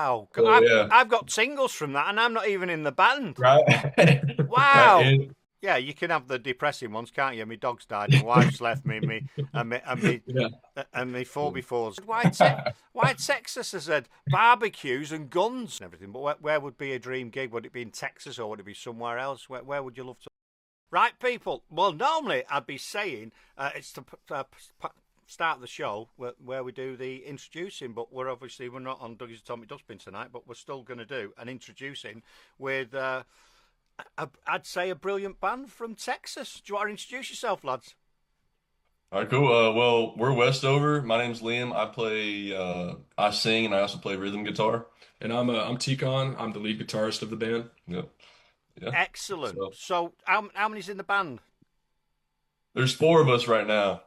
Wow. So yeah, I've got tingles from that, and I'm not even in the band. right. Wow. And, Yeah, you can have the depressing ones, can't you? My dog's died, my wife's left me, yeah. and me four befores. Why Texas? I said barbecues and guns and everything. But where would be a dream gig? Would it be in Texas or would it be somewhere else? Where would you love to? Right, people. Well, normally I'd be saying it's to start the show where we do the introducing, but we're not on Duggy's Atomic Dustbin tonight, but we're still going to do an introducing with. I'd say a brilliant band from Texas. Do you want to introduce yourself, lads? All right, cool. Well, we're Westover. My name's Liam. I sing, and I also play rhythm guitar. And I'm Tikon. I'm the lead guitarist of the band. Yep. Yeah. Excellent. So So, how many's in the band? there's four of us right now.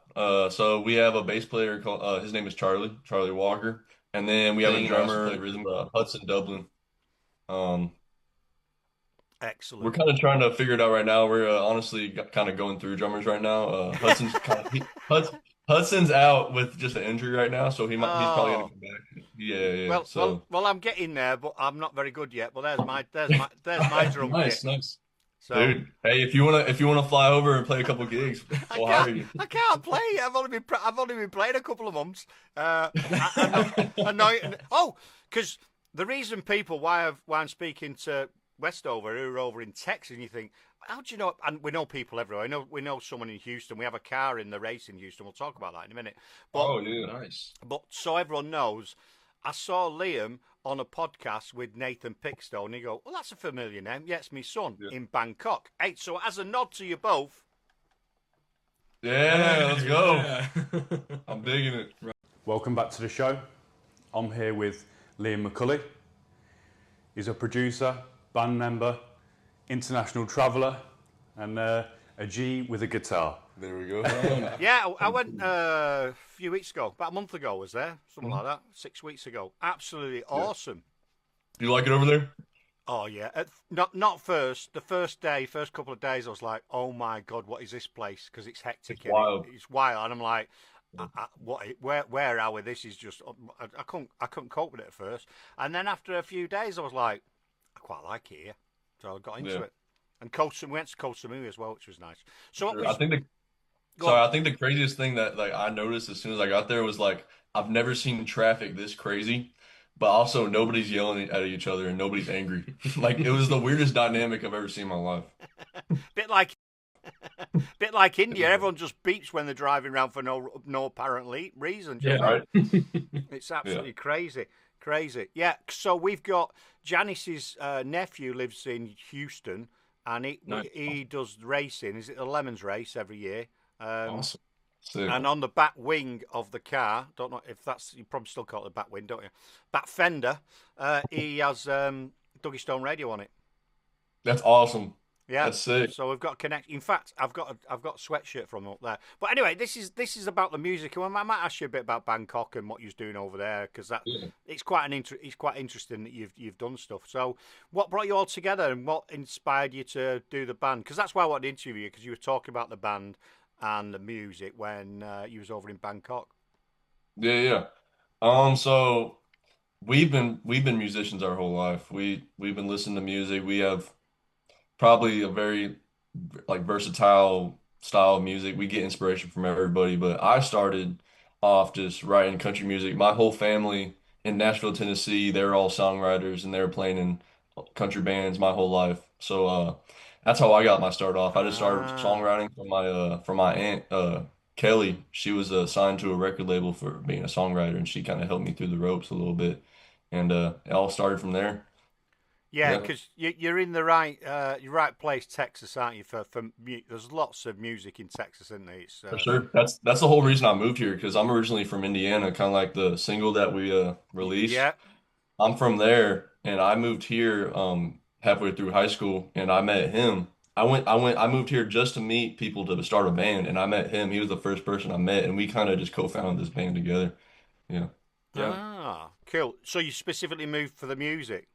So we have a bass player called his name is Charlie Walker, and then we have a drummer, play rhythm, Hudson Dublin. Um, we're Excellent. kind of trying to figure it out right now. We're honestly kind of going through drummers right now. Hudson's out with just an injury right now, so he's probably gonna Oh, come back. Yeah. well, well, So, well. I'm getting there, but I'm not very good yet. But there's my drum kit. Nice, nice. So dude, hey, if you wanna fly over and play a couple gigs, I we'll hire can't you. I can't play. I've only been playing a couple of months. I'm not annoying. Oh, because the reason people why I'm speaking to Westover who are over in Texas, and you think, how do you know? And we know people everywhere. We know someone in Houston. We have a car in the race in Houston. We'll talk about that in a minute. But Oh yeah. Nice. so everyone knows, I saw Liam on a podcast with Nathan Pickstone. And he go, well, that's a familiar name. Yeah, it's my son Yeah. in Bangkok. Hey, so as a nod to you both, Yeah, let's go. Yeah. I'm digging it. Welcome back to the show. I'm here with Liam McCulley. He's a producer, band member, international traveller, and a G with a guitar. There we go. yeah, I went a few weeks ago, about a month ago, was there something Mhm. like that? 6 weeks ago. Absolutely Yeah. awesome. You like it over there? Oh yeah, not first. The first day, first couple of days, I was like, "Oh my god, what is this place?" Because it's hectic. It's And wild. it's wild, and I'm like, Where are we? This is just. I couldn't cope with it at first, and then after a few days, I was like, I quite like it here, so I got into Yeah. it. And we went to Koh Samui as well, which was nice. So what Sure. was? Go on. I think the craziest thing that like I noticed as soon as I got there was like I've never seen traffic this crazy, but also nobody's yelling at each other and nobody's angry. Like it was the weirdest dynamic I've ever seen in my life. Bit like, bit like India. Everyone just beeps when they're driving around for no apparent reason. Do you Yeah. know what I mean? Right? It's Yeah. absolutely crazy. Yeah. So we've got Janice's nephew lives in Houston, and Nice. he does racing. Is it the Lemons race every year? Awesome. Sick. And on the back wing of the car, don't know if that's you probably still call it the back wing, don't you? Back fender. He has Dougie Stone radio on it. That's awesome. Yeah. That's sick. So we've got a connect. In fact, I've got a sweatshirt from up there. But anyway, this is about the music, and I might ask you a bit about Bangkok and what you're doing over there, because Yeah. it's quite interesting that you've done stuff. So, what brought you all together, and what inspired you to do the band? Because that's why I wanted to interview you, because you were talking about the band and the music when you was over in Bangkok. Yeah. So we've been musicians our whole life. We've been listening to music. We have probably a very like versatile style of music. We get inspiration from everybody, but I started off just writing country music. My whole family in Nashville, Tennessee, they're all songwriters and they were playing in country bands my whole life. So that's how I got my start off. I just started Ah. songwriting from my aunt Kelly. She was signed to a record label for being a songwriter and she kind of helped me through the ropes a little bit. And it all started from there. Yeah, Yeah. because you're in the right place, Texas, aren't you? There's lots of music in Texas, isn't there? It's For sure. That's the whole reason I moved here because I'm originally from Indiana, kind of like the single that we released. yeah. I'm from there and I moved here halfway through high school and I met him. I moved here just to meet people to start a band and I met him. He was the first person I met and we kind of just co-founded this band together. Yeah. Yeah. Ah, cool. So you specifically moved for the music?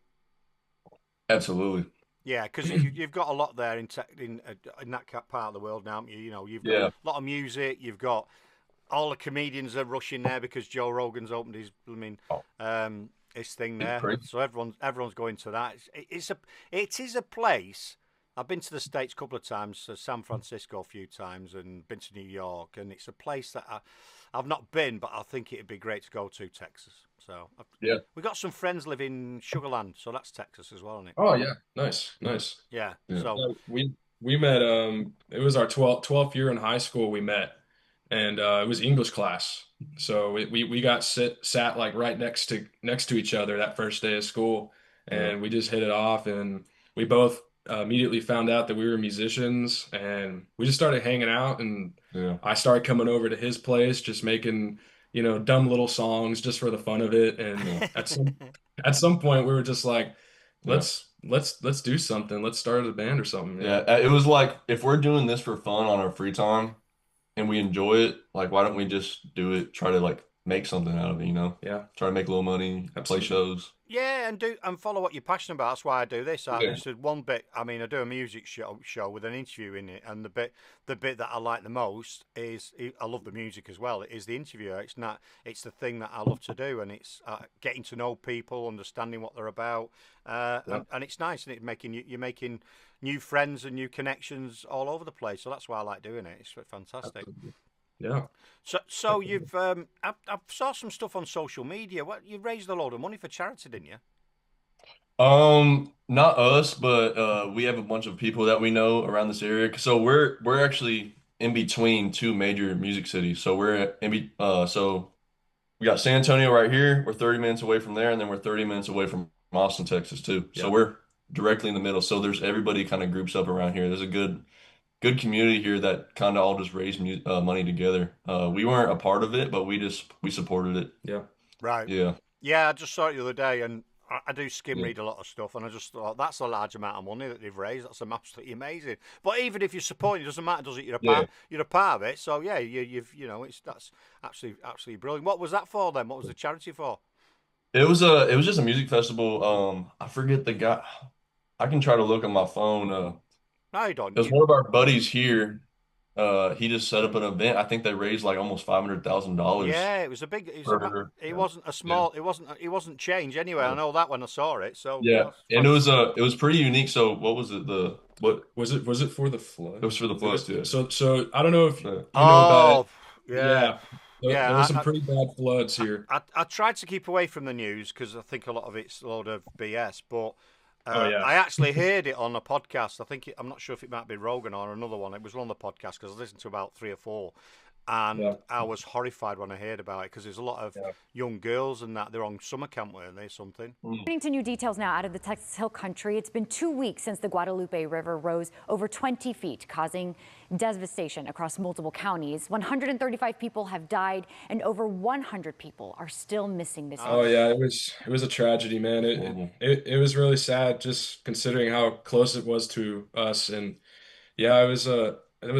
Absolutely. Yeah, because you've got a lot there in that part of the world now, haven't you? You know, you've got Yeah. a lot of music. You've got all the comedians are rushing there because Joe Rogan's opened his, I mean, Oh, this thing It's there. crazy. So everyone's going to that. It is a place. I've been to the States a couple of times, San Francisco a few times, and been to New York, and it's a place that I've not been, but I think it'd be great to go to, Texas. So Yeah. we got some friends live in Sugarland, so that's Texas as well, isn't it? Oh yeah, nice, nice. Yeah. Yeah. So Yeah, we met it was our 12th year in high school we met, and it was English class. So we got sat like right next to each other that first day of school, Yeah. and we just hit it off, and we both immediately found out that we were musicians, and we just started hanging out, and Yeah. I started coming over to his place just making, dumb little songs just for the fun of it, and Yeah. at some point we were just like, Yeah. let's do something. Let's start a band or something. Yeah. Yeah. It was like if we're doing this for fun on our free time and we enjoy it, like why don't we just do it, try to like make something out of it, Yeah. Try to make a little money, play Absolutely. shows. yeah, and follow what you're passionate about. That's why I do this. Yeah. This is one bit. I mean, I do a music show with an interview in it, and the bit that I like the most is I love the music as well. It is the interview. It's the thing that I love to do, and it's getting to know people, understanding what they're about, Yeah. and it's nice, and you're making new friends and new connections all over the place. So that's why I like doing it. It's fantastic. Absolutely. Yeah. So you've I saw some stuff on social media. What you raised a load of money for charity, didn't you? Not us, but we have a bunch of people that we know around this area. So we're actually in between two major music cities. So so we got San Antonio right here. We're 30 minutes away from there, and then we're 30 minutes away from Austin, Texas too. So Yeah. we're directly in the middle. So there's everybody kind of groups up around here. There's a good community here that kind of all just raise mu money together. We weren't a part of it, but we supported it. Yeah. Right. Yeah. Yeah, I just saw it the other day, and I do skim Yeah. read a lot of stuff, and I just thought that's a large amount of money that they've raised. That's absolutely amazing. But even if you're supporting, it doesn't matter, does it? Yeah. You're a part of it. So yeah, that's absolutely brilliant. What was that for then? What was the charity for? It was just a music festival. I forget the guy. I can try to look on my phone. No, you don't. It was one of our buddies here. He just set up an event. I think they raised like almost $500,000 Yeah, it was a big. for It wasn't a yeah. small. It wasn't change anyway. I know that when I saw it. So Yeah. that's And it was pretty unique. So what was it? What Was it for the it was floods? for the floods, yeah. So I don't know if Yeah. you know about it. Oh, yeah. Yeah. There Yeah, was some pretty bad floods here. I tried to keep away from the news because I think a lot of it's a load of BS. But Oh yeah. I actually heard it on a podcast. I'm not sure if it might be Rogan or another one. It was one of the podcasts because I listened to about three or four, and Yeah. I was horrified when I heard about it because there's a lot of Yeah. young girls and that they're on summer camp, weren't they? Something. Turning to new details now out of the Texas Hill Country. It's been 2 weeks since the Guadalupe River rose over 20 feet, causing devastation across multiple counties. 135 people have died, and over 100 people are still missing this Oh year. yeah, it was a tragedy, man. It, Horrible. it it was really sad just considering how close it was to us, and yeah, it was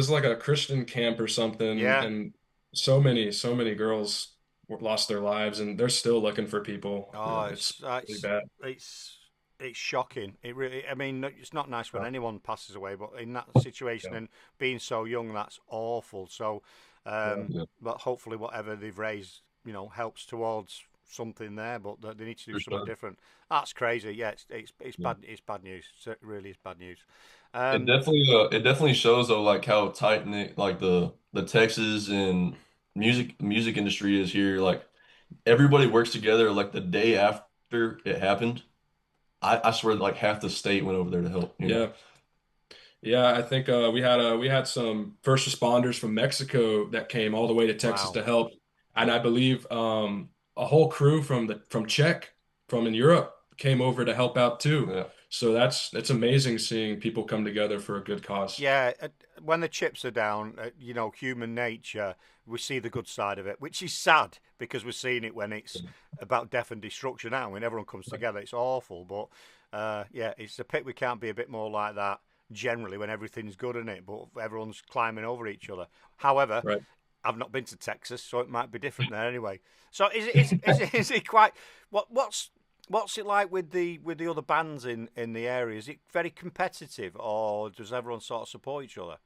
like a Christian camp or something, Yeah. and so many girls lost their lives, and they're still looking for people. Oh, It's really bad. it's it's shocking. It really. I mean, it's not nice when Yeah. anyone passes away, but in that situation Yeah. and being so young, that's awful. So, Yeah. Yeah. but hopefully, whatever they've raised, helps towards something there. But they need to do For something sure. different. That's crazy. Yeah, it's Yeah. bad. It's bad news. It really is bad news. It definitely shows though like how tight knit like the Texas and music industry is here. Like everybody works together. Like the day after it happened, I swear like half the state went over there to help. Yeah. Yeah, I think we had some first responders from Mexico that came all the way to Texas Wow. to help, and Yeah. I believe a whole crew from Czech from in Europe came over to help out too. Yeah. So that's amazing seeing people come together for a good cause. Yeah, when the chips are down, human nature, we see the good side of it, which is sad because we're seeing it when it's about death and destruction now. When everyone comes together, it's awful. But yeah, it's a pit we can't be a bit more like that generally when everything's good in it, but everyone's climbing over each other. However, Right. I've not been to Texas, so it might be different there anyway. So is it quite what's it like with the other bands in the area? Is it very competitive, or does everyone sort of support each other?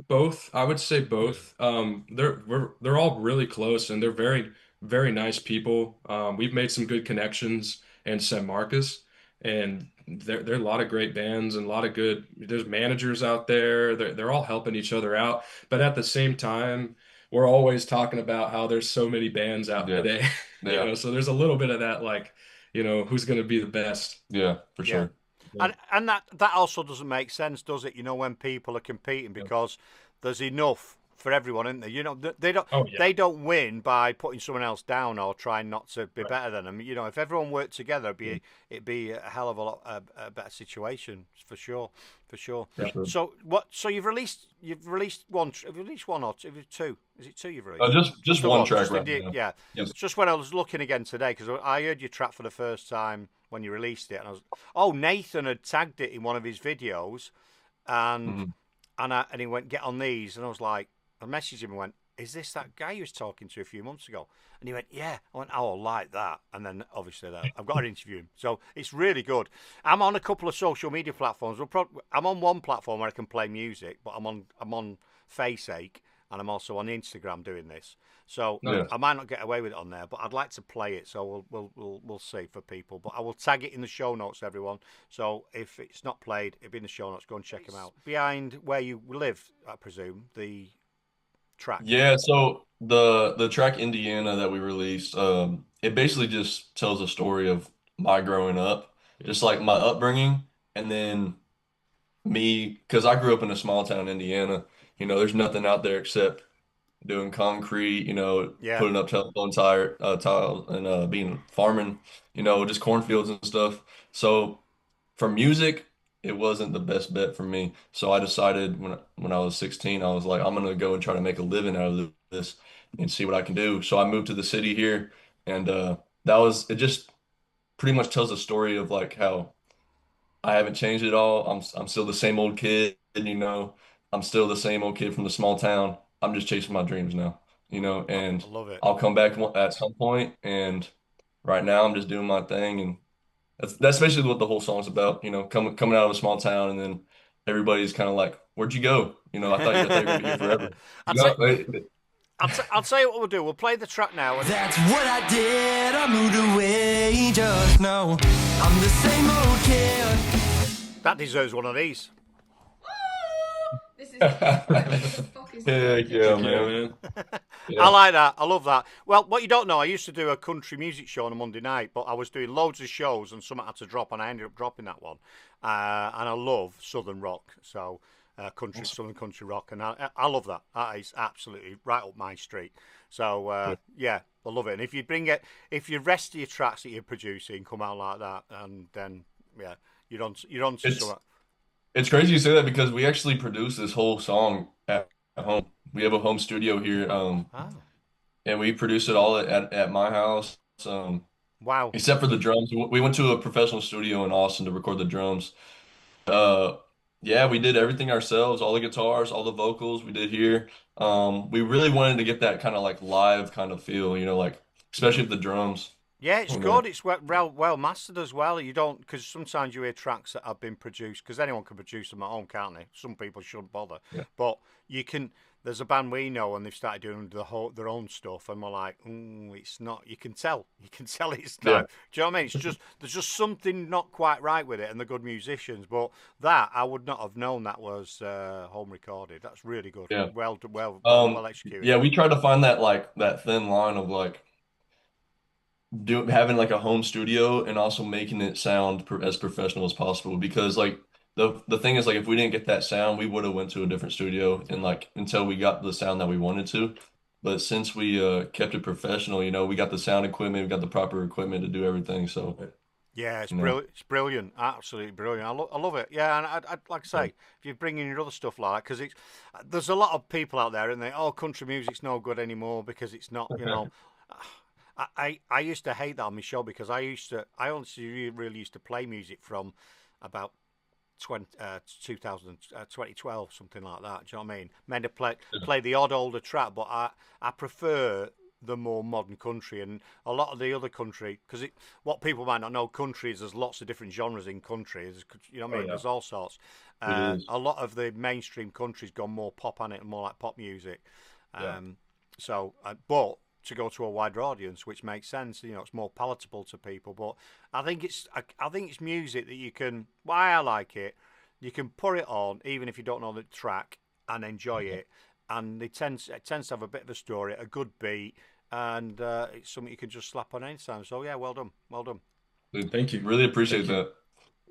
Both, I would say both. They're all really close, and they're very very nice people. We've made some good connections in San Marcos, and there are a lot of great bands and a lot of good. There's managers out there. They're all helping each other out, but at the same time, we're always talking about how there's so many bands out Yeah. today, Yeah. So there's a little bit of that, like, who's going to be the best? Yeah, for Yeah. sure. And that also doesn't make sense, does it? When people are competing, Yeah. because there's enough for everyone, isn't there? They don't Oh yeah. they don't win by putting someone else down or trying not to be Right. better than them. If everyone worked together, Yeah. it'd be a hell of a lot a better situation for sure, for sure. For sure. So what? So you've released one. Have you released one or two? Two? Is it two you've released? Just The one one. track Just right now. yeah. Yes. It's just when I was looking again today, because I heard your track for the first time when you released it, and Nathan had tagged it in one of his videos, and Mhm. and he went, get on these, and I was like, I messaged him and went, is this that guy you was talking to a few months ago? And he went, yeah. I went, oh, I like that. And then obviously I've got to interview him, so it's really good. I'm on a couple of social media platforms. I'm on one platform where I can play music, but I'm on Faceache, and I'm also on Instagram doing this. So Nice. Yeah. I might not get away with it on there, but I'd like to play it. So we'll see for people. But I will tag it in the show notes, everyone. So if it's not played, it'll be in the show notes. Go and check them out. Behind where you live, I presume, the track. Yeah, so the track Indiana that we released, it basically just tells a story of my growing up, just like my upbringing, and then me, because I grew up in a small town in Indiana. There's nothing out there except doing concrete, Yeah. putting up telephone tiles and being farming, just cornfields and stuff. So for music, it wasn't the best bet for me. So I decided when I was 16, I was like, I'm gonna go and try to make a living out of this and see what I can do. So I moved to the city here, and it just pretty much tells a story of like how I haven't changed at all. I'm still the same old kid, I'm still the same old kid from the small town. I'm just chasing my dreams now, and I love it. I'll come back at some point. And right now, I'm just doing my thing, and that's basically what the whole song's about. Coming out of a small town, and then everybody's kind of like, "Where'd you go?" I thought you were gonna be here forever. I'll You tell, know, it- I'll tell you what we'll do. We'll play the track now. That's what I did. I moved away just now. I'm the same old kid. That deserves one of these. This is fuck is Heck this? yeah, Yeah, man. man. Yeah. I like that. I love that. Well, what you don't know, I used to do a country music show on a Monday night, but I was doing loads of shows and some had to drop, and I ended up dropping that one. And I love Southern rock, so Southern country rock, and I love that. That is absolutely right up my street. So yeah, I love it. And if your rest of your tracks that you're producing come out like that, and then yeah, you're on to It's something. it's crazy you say that because we actually produced this whole song at home. We have a home studio here, Oh, and we produced it all at my house. wow. Except for the drums. We went to a professional studio in Austin to record the drums. Uh, yeah, we did everything ourselves, all the guitars, all the vocals we did here. We really wanted to get that kind of like live kind of feel, like especially with the drums. Yeah, it's And, good. It's well mastered as well. You don't, because sometimes you hear tracks that have been produced, because anyone can produce them at home, can't they? Some people shouldn't bother, yeah, but you can. There's a band we know, and they've started doing their own stuff, and we're like, it's not. You can tell. You can tell it's yeah, not. Do you know what I mean? It's just there's just something not quite right with it, and they're good musicians. But that I would not have known that was home recorded. That's really good. yeah. Well executed. Yeah, we tried to find that thin line of like having like a home studio and also making it sound as professional as possible because like the thing is like if we didn't get that sound we would have went to a different studio and like until we got the sound that we wanted to, but since we kept it professional, we got the sound equipment, we got the proper equipment to do everything, so Yeah, it's you know brilliant. It's brilliant, absolutely brilliant. I love it. Yeah, and I'd like to say, if you bring in your other stuff like that, because there's a lot of people out there, and they country music's no good anymore because it's not. I used to hate that on my show because I honestly really used to play music from about 2000, 2012, something like that. Do you know what I mean? Meant to play the odd older track, but I prefer the more modern country, and a lot of the other country, because what people might not know, country is there's lots of different genres in country. You know what I Oh mean? yeah, There's all sorts. it is. A lot of the mainstream country's gone more pop on it and more like pop music. Yeah. But to go to a wider audience, which makes sense. You know, it's more palatable to people. But I think it's music that you can. Why I like it, you can put it on even if you don't know the track and enjoy it. And it tends to have a bit of a story, a good beat, and it's something you can just slap on anytime. So yeah, well done, well done. Thank you. Really appreciate that.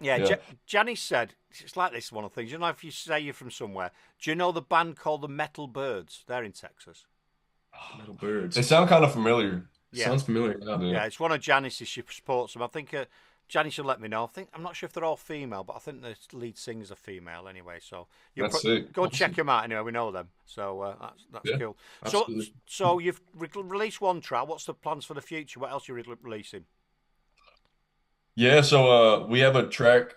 Yeah, Janice said, it's like this one of the things. You know, if you say you're from somewhere, do you know the band called the Metal Birds? They're in Texas. Metal Birds. They sound kind of familiar. Yeah. Sounds familiar. Yeah, it's one of Janice's. She supports them. I think Janice should let me know. I'm not sure if they're all female, but I think the lead singers are female anyway. So go and check them out anyway. We know them, so that's cool. Absolutely. So you've released one track. What's the plans for the future? What else are you releasing? Yeah, so we have a track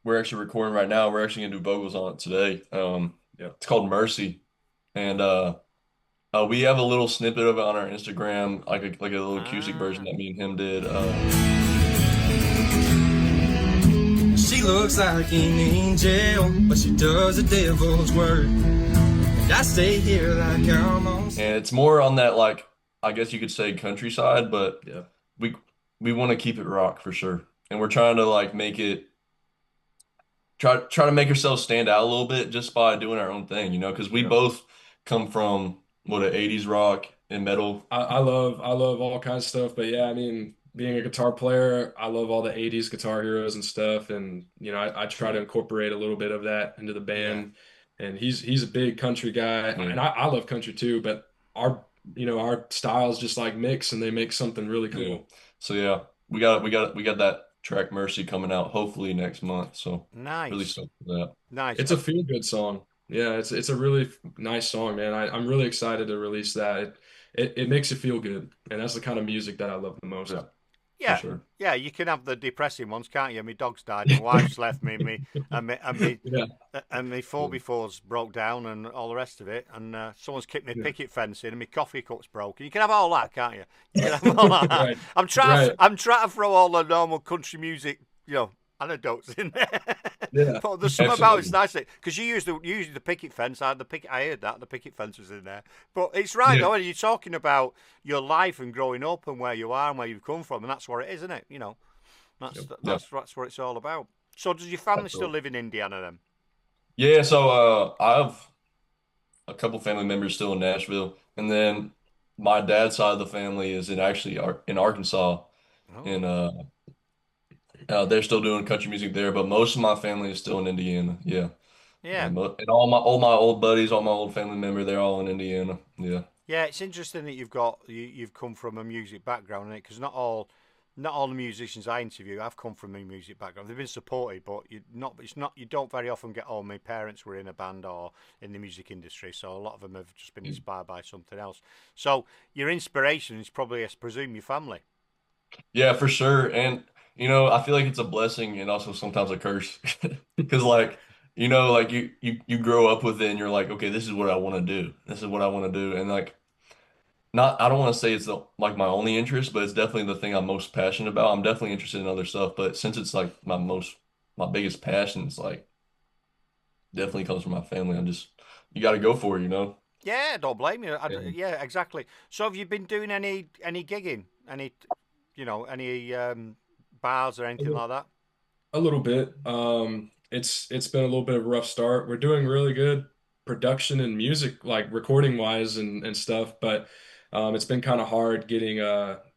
we're actually recording right now. We're actually gonna do vocals on it today. It's called Mercy, and we have a little snippet of it on our Instagram, like a little acoustic version that me and him did. She looks like an angel, but she does the devil's work. And I stay here like I'm on. And it's more on that, like, I guess you could say countryside, but we want to keep it rock for sure. And we're trying to like make it try to make ourselves stand out a little bit just by doing our own thing, you know, because we both come from an 80s rock and metal. I love all kinds of stuff, but yeah, I mean, being a guitar player, I love all the 80s guitar heroes and stuff, and you know, I try to incorporate a little bit of that into the band. And he's a big country guy, and I love country too, but our styles just like mix and they make something really cool. Yeah. So yeah, we got that track Mercy coming out hopefully next month. So nice. Really stoked for that. Nice. It's a feel good song. Yeah, it's a really nice song, man. I'm really excited to release that. It makes you feel good, and that's the kind of music that I love the most. Yeah, sure. Yeah, you can have the depressing ones, can't you? My dog's died, my wife's left me, and my 4x4's broke down, and all the rest of it. And someone's kicked my picket fence in, and my coffee cup's broken. You can have all that, can't you? You can have all that. Right. I'm trying to throw all the normal country music, anecdotes in there. Yeah, but there's something about it's nice because you use the picket fence. I heard that the picket fence was in there. But it's right though. You're talking about your life and growing up and where you are and where you've come from, and that's what it is, isn't it? You know, that's what it's all about. So does your family still live in Indiana then? Yeah. So I have a couple family members still in Nashville, and then my dad's side of the family is in Arkansas, and they're still doing country music there, but most of my family is still in Indiana. Yeah. Yeah. And all my old buddies, all my old family members, they're all in Indiana. Yeah. Yeah, it's interesting that you've come from a music background, in it, because not all the musicians I interview have come from a music background. They've been supported, but you don't very often get, oh, my parents were in a band or in the music industry, so a lot of them have just been inspired by something else. So your inspiration is probably, I presume, your family. Yeah, for sure. And you know, I feel like it's a blessing and also sometimes a curse because, like, you know, like you grow up with it and you're like, okay, this is what I want to do. This is what I want to do. And like, I don't want to say it's like my only interest, but it's definitely the thing I'm most passionate about. I'm definitely interested in other stuff, but since it's like my biggest passion, it's like definitely comes from my family. You got to go for it, you know? Yeah, don't blame you. Yeah, exactly. So have you been doing any gigging? Any bars or anything like that? A little bit. It's been a little bit of a rough start. We're doing really good production and music, like recording wise and stuff, but it's been kind of hard getting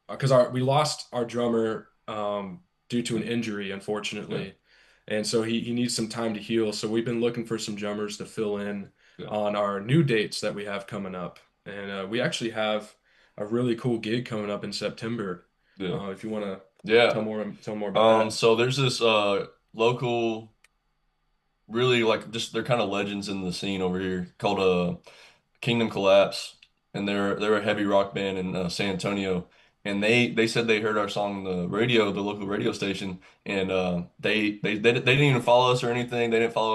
because we lost our drummer due to an injury, unfortunately. And so he needs some time to heal. So we've been looking for some drummers to fill in on our new dates that we have coming up. And we actually have a really cool gig coming up in September. If you want to tell more about that. So there's this local, really like just they're kind of legends in the scene over here called Kingdom Collapse, and they're a heavy rock band in San Antonio, and they said they heard our song on the radio, the local radio station, and they didn't even follow us or anything. They didn't follow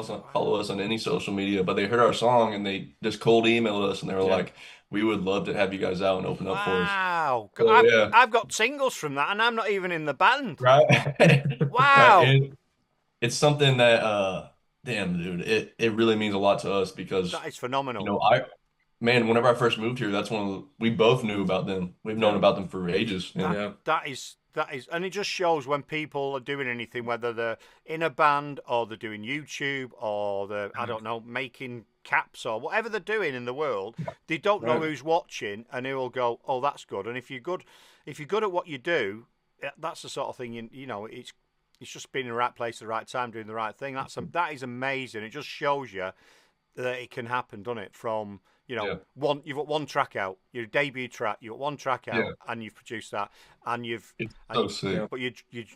us on any social media, but they heard our song and they just cold emailed us and they were like, we would love to have you guys out and open up for us. Wow. So, I've got singles from that and I'm not even in the band. Right. Wow. It's something that damn dude, it really means a lot to us because that is phenomenal. You know, man, whenever I first moved here, that's we both knew about them. We've known about them for ages. And Yeah. That is, and it just shows when people are doing anything, whether they're in a band or they're doing YouTube or they're, I don't know, making caps or whatever they're doing in the world, they don't know Right. who's watching, and they will go, "Oh, that's good." And if you're good at what you do, that's the sort of thing you know. It's just being in the right place at the right time, doing the right thing. That is amazing. It just shows you that it can happen, doesn't it? From yeah, you've got one track out, your debut track, you've got one track out, yeah, and you've produced that, and it's and so sick. Yeah. but you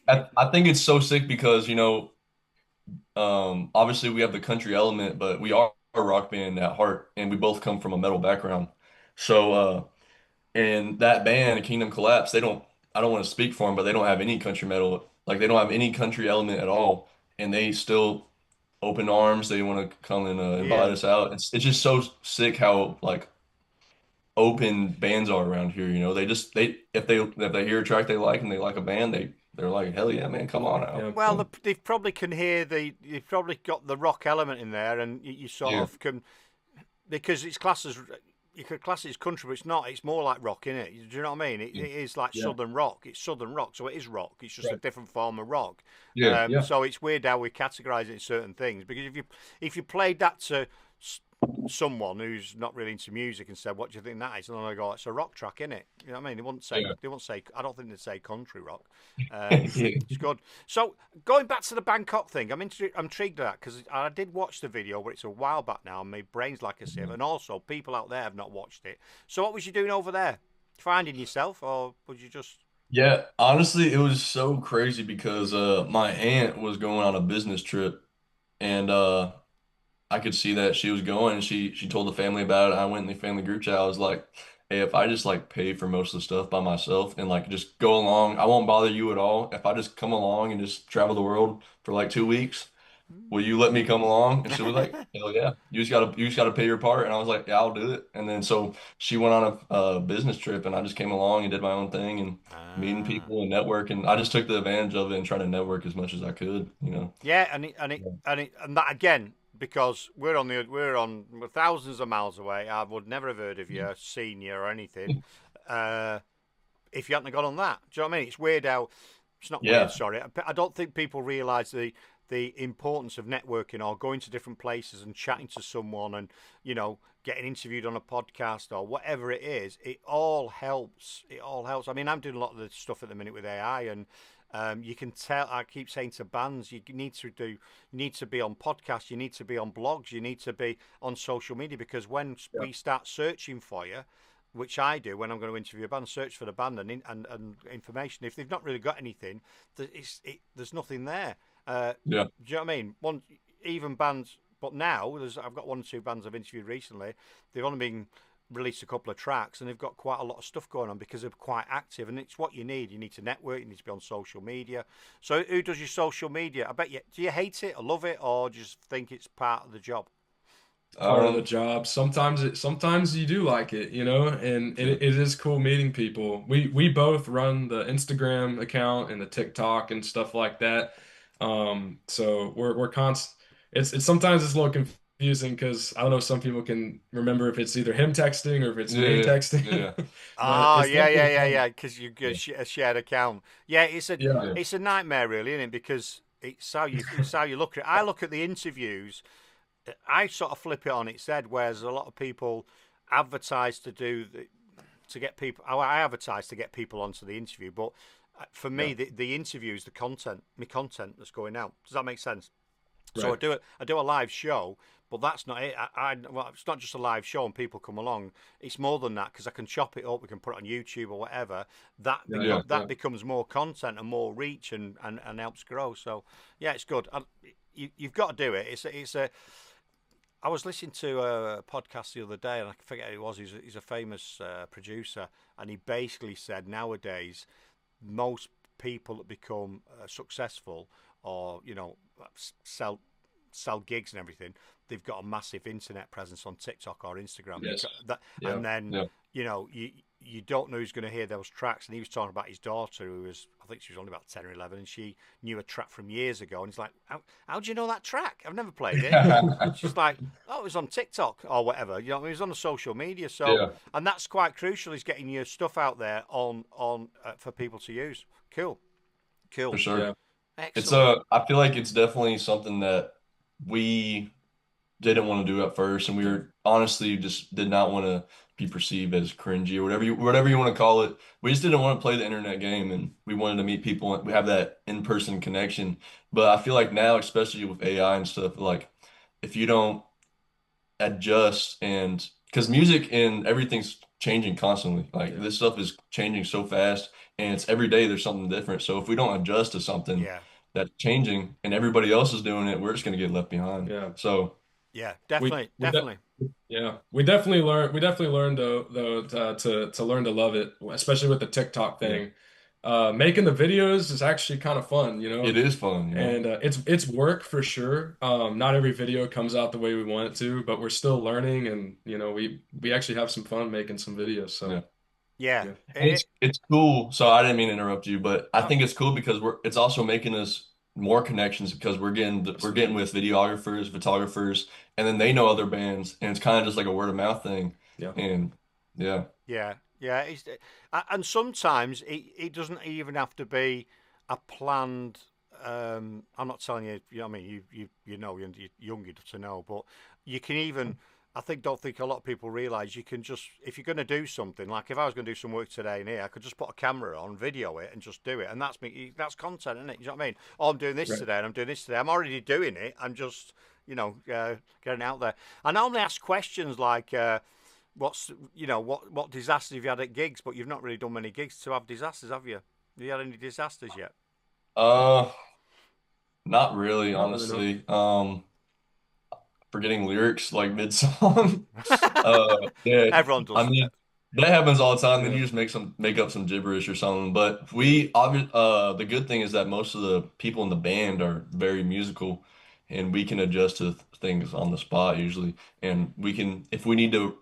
I think it's so sick because, obviously we have the country element, but we are a rock band at heart, and we both come from a metal background. So, and that band, Kingdom Collapse, I don't want to speak for them, but they don't have any country metal, like they don't have any country element at all, and they still open arms. They want to come and invite yeah. us out. It's just so sick how like open bands are around here. They just if they hear a track they like and they like a band, they're like, hell yeah, man, come on out. Yeah. Well, they probably can hear you've probably got the rock element in there, and you sort Yeah. of can, because it's classed as, you could class it as country, but it's not. It's more like rock, isn't it? Do you know what I mean? It is like Yeah. southern rock. It's southern rock, so it is rock. It's just a Right. different form of rock. Yeah, yeah. So it's weird how we categorise it in certain things, because if you played that to someone who's not really into music and said, "What do you think that is?" and then I go, "It's a rock track, isn't it?" You know what I mean? They wouldn't say. Yeah. They wouldn't say. I don't think they'd say country rock. Yeah. It's good. So going back to the Bangkok thing, I'm intrigued at that, because I did watch the video, but it's a while back now, and my brain's like a sieve. And also, people out there have not watched it. So what was you doing over there? Finding yourself, or was you just? Yeah, honestly, it was so crazy because my aunt was going on a business trip, and I could see that she was going, and she told the family about it. I went in the family group chat. I was like, "Hey, if I just like pay for most of the stuff by myself and like just go along, I won't bother you at all. If I just come along and just travel the world for like 2 weeks, will you let me come along?" And she was like, "Hell yeah, you just gotta pay your part." And I was like, "Yeah, I'll do it." And then so she went on a business trip, and I just came along and did my own thing and meeting Ah. people and networking. I just took the advantage of it and tried to network as much as I could. Yeah, and that again, because we're thousands of miles away. I would never have heard of you, seen you, or anything, uh, if you hadn't gone on that. Do you know what I mean? It's weird how it's not weird. Yeah, Sorry, I don't think people realise the importance of networking or going to different places and chatting to someone, and getting interviewed on a podcast or whatever it is. It all helps. It all helps. I mean, I'm doing a lot of the stuff at the minute with AI, and you can tell. I keep saying to bands, you need to be on podcasts, you need to be on blogs, you need to be on social media, because when we start searching for you, which I do when I'm going to interview a band, search for the band and information. If they've not really got anything, there's nothing there. yeah, Do you know what I mean? Even bands, but now I've got one or two bands I've interviewed recently. They've only been released a couple of tracks, and they've got quite a lot of stuff going on because they're quite active, and it's what you need. You need to network. You need to be on social media. So who does your social media? I bet you. Do you hate it or love it, or do you just think it's part of the job? Part of the um, job. Sometimes you do like it, and it is cool meeting people. We both run the Instagram account and the TikTok and stuff like that. So we're const it's sometimes it's a little confusing because I don't know if some people can remember if it's either him texting or if it's yeah, me yeah, texting. yeah, But Ah, it's yeah, yeah, definitely yeah, fun. yeah. Because you Yeah. get a shared account. Yeah, Yeah. yeah, it's a nightmare, really, isn't it? Because it's how you look at it. I look at the interviews. I sort of flip it on its head, whereas a lot of people advertise to get people. I advertise to get people onto the interview, but for Yeah. me, the interview is the content, my content that's going out. Does that make sense? So Right. I do a live show, but that's not it. Well, it's not just a live show and people come along. It's more than that, because I can chop it up. We can put it on YouTube or whatever. Yeah. yeah, That becomes more content and more reach, and helps grow. So yeah, it's good. You've got to do it. It's a. I was listening to a podcast the other day, and I forget who it was. He's a famous producer, and he basically said nowadays most people that become successful, or sell gigs and everything, they've got a massive internet presence on TikTok or Instagram. Yes. That, Yeah. and then yeah, you you don't know who's going to hear those tracks. And he was talking about his daughter, who was, I think she was only about 10 or 11, and she knew a track from years ago. And he's like, how do you know that track? I've never played it. She's like, oh, it was on TikTok or whatever. You know, it was on the social media. So, Yeah. and that's quite crucial, is getting your stuff out there on for people to use. Cool. For sure. Yeah. Excellent. I feel like it's definitely something that we didn't want to do at first, and we were honestly just did not want to be perceived as cringy or whatever you want to call it. We just didn't want to play the internet game, and we wanted to meet people and we have that in-person connection. But I feel like now, especially with AI and stuff, like if you don't adjust, and because music and everything's changing constantly, like this stuff is changing so fast, and it's every day there's something different. So if we don't adjust to something Yeah. that's changing and everybody else is doing it, we're just going to get left behind. Yeah. So Yeah, We definitely, we de- definitely. yeah, we definitely learned though to learn to love it, especially with the TikTok thing. Making the videos is actually kind of fun, you know. it is fun, you know? And it's work for sure. Not every video comes out the way we want it to, but we're still learning, and you know, we actually have some fun making some videos. So Yeah. Yeah. yeah. And it's cool. So I didn't mean to interrupt you, but I think it's cool because it's also making us more connections because we're getting with videographers, photographers, and then they know other bands, and it's kind of just like a word of mouth thing. Yeah. And yeah, Yeah, yeah. And sometimes it doesn't even have to be a planned. I'm not telling you. You know what I mean, you know, you're young enough to know, but you can even. Don't think a lot of people realise you can just, if you're going to do something, like if I was going to do some work today in here, I could just put a camera on, video it, and just do it, and that's me. That's content, isn't it? You know what I mean? Oh, I'm doing this Right. today, and I'm doing this today. I'm already doing it. I'm just, getting out there. I normally ask questions like. What disasters have you had at gigs? But you've not really done many gigs to have disasters, have you? Have you had any disasters yet? uh, not really, Not really, no. honestly. Forgetting lyrics like mid-song. Yeah, Everyone does I that. mean that happens all the time. Then Yeah. you just make up some gibberish or something. But the good thing is that most of the people in the band are very musical, and we can adjust to things on the spot usually. And we can, if we need to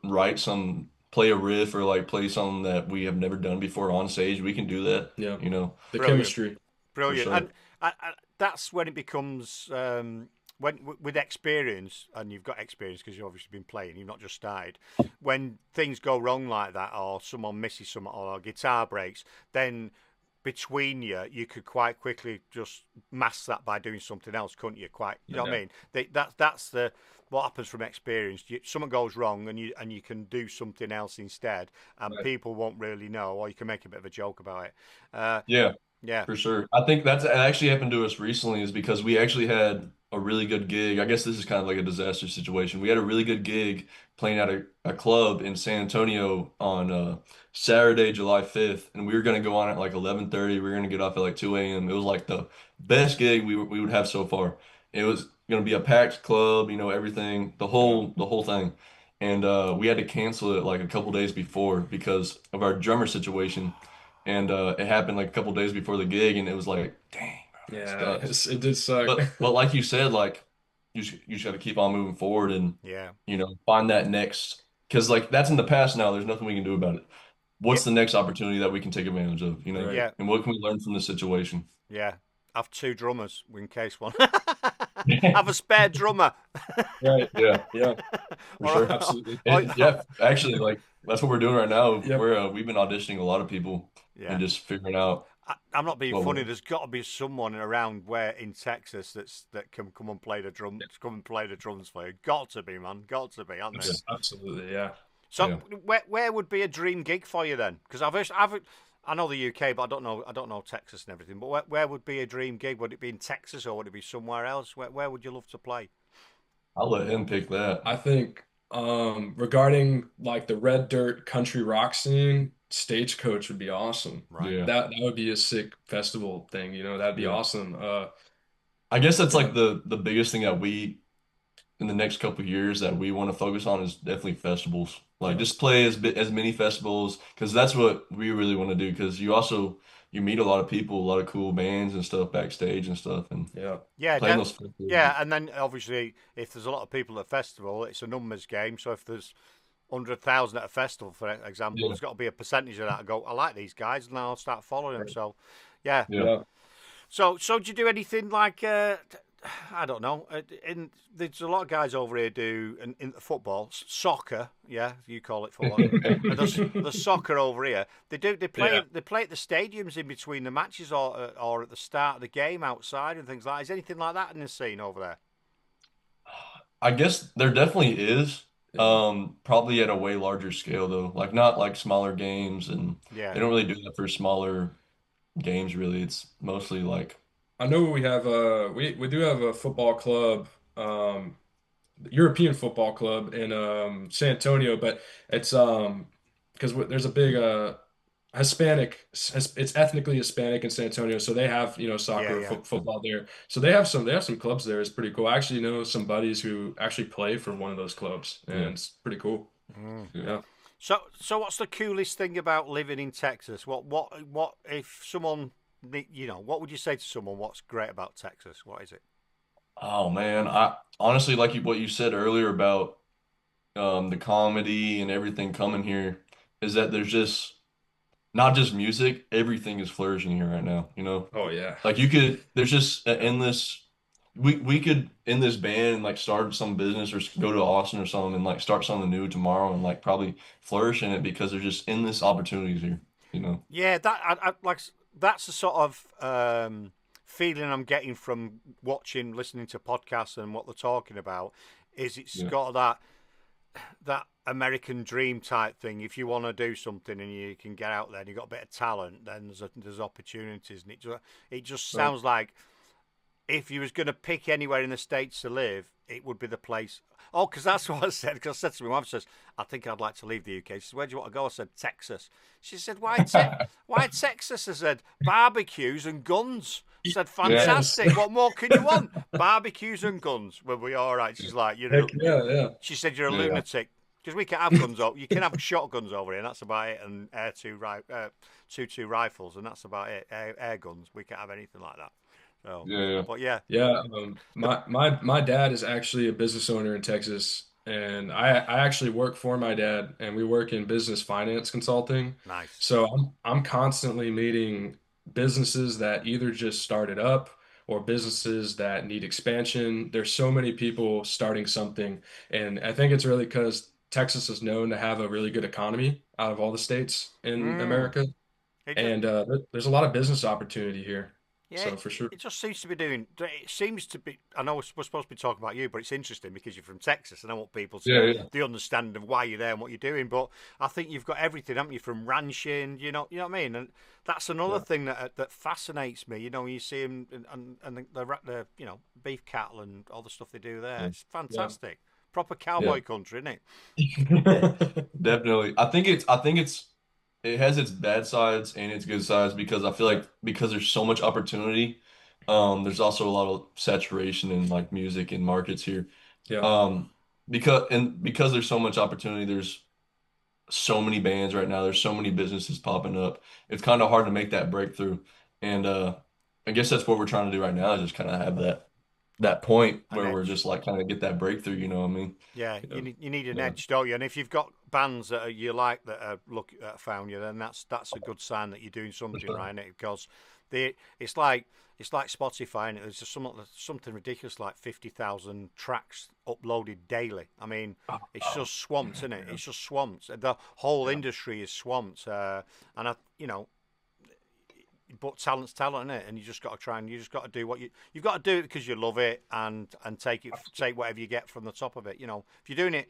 play a riff or like play something that we have never done before on stage, we can do that. Yeah. You know, The Brilliant. chemistry. Brilliant. sure. And that's when it becomes when with experience, and you've got experience because you've obviously been playing. You've not just started. When things go wrong like that, or someone misses something, or a guitar breaks, then between you could quite quickly just mask that by doing something else, couldn't you? Quite, you know what I mean? That's what happens from experience. Something goes wrong, and you can do something else instead, and Right. people won't really know, or you can make a bit of a joke about it. Yeah. Yeah, For sure. I think it actually happened to us recently is because we actually had a really good gig. I guess this is kind of like a disaster situation. We had a really good gig playing at a club in San Antonio on Saturday, July 5th, and we were going to go on at like 11:30. We were going to get off at like 2 a.m. It was like the best gig we would have so far. It was going to be a packed club, everything, the whole thing. And we had to cancel it like a couple days before because of our drummer situation. And it happened like a couple days before the gig, and it was like, dang, bro, that Yeah, sucks. it did suck. But like you said, like you just got to keep on moving forward and yeah. find that next, because like that's in the past now. There's nothing we can do about it. Yeah, What's the next opportunity that we can take advantage of, Right. yeah, and what can we learn from the situation? yeah. Have two drummers in case one. Have a spare drummer. Right. Yeah. Yeah, for Or- sure. Absolutely. Yeah, actually, like that's what we're doing right now. Yep. We've been auditioning a lot of people Yeah. and just figuring out. I'm not being Well, funny. There's got to be someone around where in Texas that can come and play the drums for you. Got to be, man. Got to be, aren't there? Absolutely. Yeah. So Yeah. where would be a dream gig for you then? Because I know the UK, but I don't know Texas and everything. But where would be a dream gig? Would it be in Texas or would it be somewhere else? Where would you love to play? I'll let him pick that. I think regarding like the red dirt country rock scene, Stagecoach would be awesome. Right. Yeah. That would be a sick festival thing, that'd be Yeah. awesome. I guess that's Yeah. like the biggest thing that we in the next couple of years that we want to focus on is definitely festivals. Like Yeah. just play as many festivals because that's what we really want to do. Because you meet a lot of people, a lot of cool bands and stuff backstage and stuff, and Yeah. Yeah, playing those festivals. yeah, and then obviously if there's a lot of people at a festival, it's a numbers game. So if there's 100,000 at a festival, for example, Yeah. there's got to be a percentage of that. I go, I like these guys, and I'll start following them. So, yeah. Yeah. Yeah. So do you do anything like I don't know? There's a lot of guys over here do in football, soccer. Yeah, you call it football. And there's soccer over here. They play Yeah. they play at the stadiums in between the matches or at the start of the game outside and things like that. Is anything like that in the scene over there? I guess there definitely is. Yeah. Probably at a way larger scale though. Like not like smaller games, and Yeah. they don't really do that for smaller games really. It's mostly like I know we have we do have a football club, um, European football club in San Antonio, but it's because there's a big Hispanic, it's ethnically Hispanic in San Antonio, so they have, Yeah, soccer, yeah. football there. So they have some clubs there. It's pretty cool. I actually know some buddies who actually play for one of those clubs, and yeah. it's pretty cool. Yeah. Yeah. So what's the coolest thing about living in Texas? What if someone what would you say to someone? What's great about Texas? What is it? Oh man, I honestly like what you said earlier about the comedy and everything coming here is that there's just not just music, everything is flourishing here right now, you know? Oh yeah. Like there's just an endless we could in this band and like start some business or go to Austin or something and like start something new tomorrow and like probably flourish in it because there's just endless opportunities here, you know? Yeah, I like that's the sort of feeling I'm getting from listening to podcasts and what they're talking about. Is it's Yeah. got that American dream type thing. If you want to do something and you can get out there and you've got a bit of talent, then there's opportunities, and it just Right. sounds like if you was going to pick anywhere in the States to live, it would be the place. Oh, because that's what I said. Because I said to my wife, says, I think I'd like to leave the UK. She said, where do you want to go? I said, Texas. She said, why Texas? I said, barbecues and guns. I said, Yes. fantastic. What more can you want? Barbecues and guns. Well, we all right. She's like, Heck yeah, yeah. she said, you're a Yeah. lunatic. Because we can have guns over. You can have shotguns over here, and that's about it. And two rifles, and that's about it. Air guns. We can't have anything like that. So, Yeah, yeah. but yeah, Yeah, my dad is actually a business owner in Texas, and I actually work for my dad, and we work in business finance consulting. nice. So I'm constantly meeting businesses that either just started up or businesses that need expansion. There's so many people starting something, and I think it's really because Texas is known to have a really good economy out of all the states in Mm. America, It just, and there's a lot of business opportunity here. yeah, So for sure. it just seems to be doing. It seems to be. I know we're supposed to be talking about you, but it's interesting because you're from Texas, and I want people Yeah, to yeah. the understanding of why you're there and what you're doing. But I think you've got everything, haven't you? From ranching, you know what I mean. And that's another Yeah. thing that fascinates me. You know, when you see them and the beef cattle and all the stuff they do there. Yeah. It's fantastic. Proper Yeah. cowboy country, isn't it? Definitely. It has its bad sides and its good sides because I feel like because there's so much opportunity, there's also a lot of saturation in like music and markets here. Yeah. Um, because there's so much opportunity, there's so many bands right now, there's so many businesses popping up. It's kind of hard to make that breakthrough. And I guess that's what we're trying to do right now is just kind of have that point An where we're edge. just like kind of get that breakthrough, you know what I mean? Yeah, Yeah. you need an Yeah. edge, don't you? And if you've got bands you like that found you, then that's a good sign that you're doing For something sure. right, innit? Because they it's like Spotify, and there's just something ridiculous like 50,000 tracks uploaded daily. I mean, it's just swamped, isn't it? Yeah. It's just swamped. The whole Yeah. industry is swamped, and but talent's talent, innit? And you just got to try and you just got to do you've got to do it because you love it and take whatever you get from the top of it. You know, if you're doing it,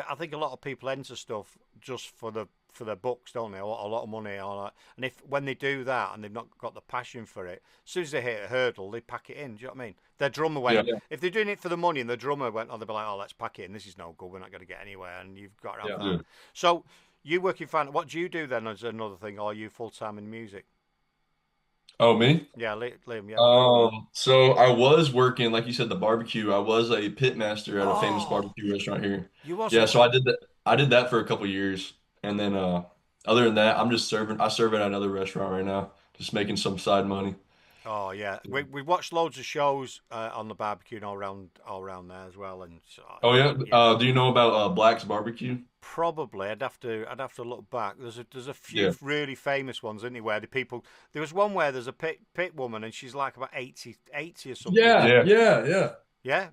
I think a lot of people enter stuff just for the books, don't they? A lot of money, all that. And if when they do that and they've not got the passion for it, as soon as they hit a hurdle, they pack it in. Do you know what I mean? Their drummer Yeah. went. If they're doing it for the money and the drummer went, they'll be like, oh, let's pack it in. This is no good. We're not going to get anywhere. And you've got to have Yeah. that. Yeah. So you working fan. What do you do then as another thing? Or are you full time in music? Oh, me? Yeah, Liam. Yeah. So I was working, like you said, the barbecue. I was a pit master at a famous Oh, barbecue restaurant here. you was Yeah, a so I did that for a couple years. And then other than that, I serve at another restaurant right now, just making some side money. Oh yeah, we watched loads of shows on the barbecue and all around there as well, and so, Oh yeah. yeah. Do you know about Black's Barbecue? Probably, I'd have to look back. There's a few Yeah. really famous ones, isn't there? Where the people, there was one where there's a pit woman and she's like about 80 or something. Yeah, Yeah. yeah, yeah. Yeah,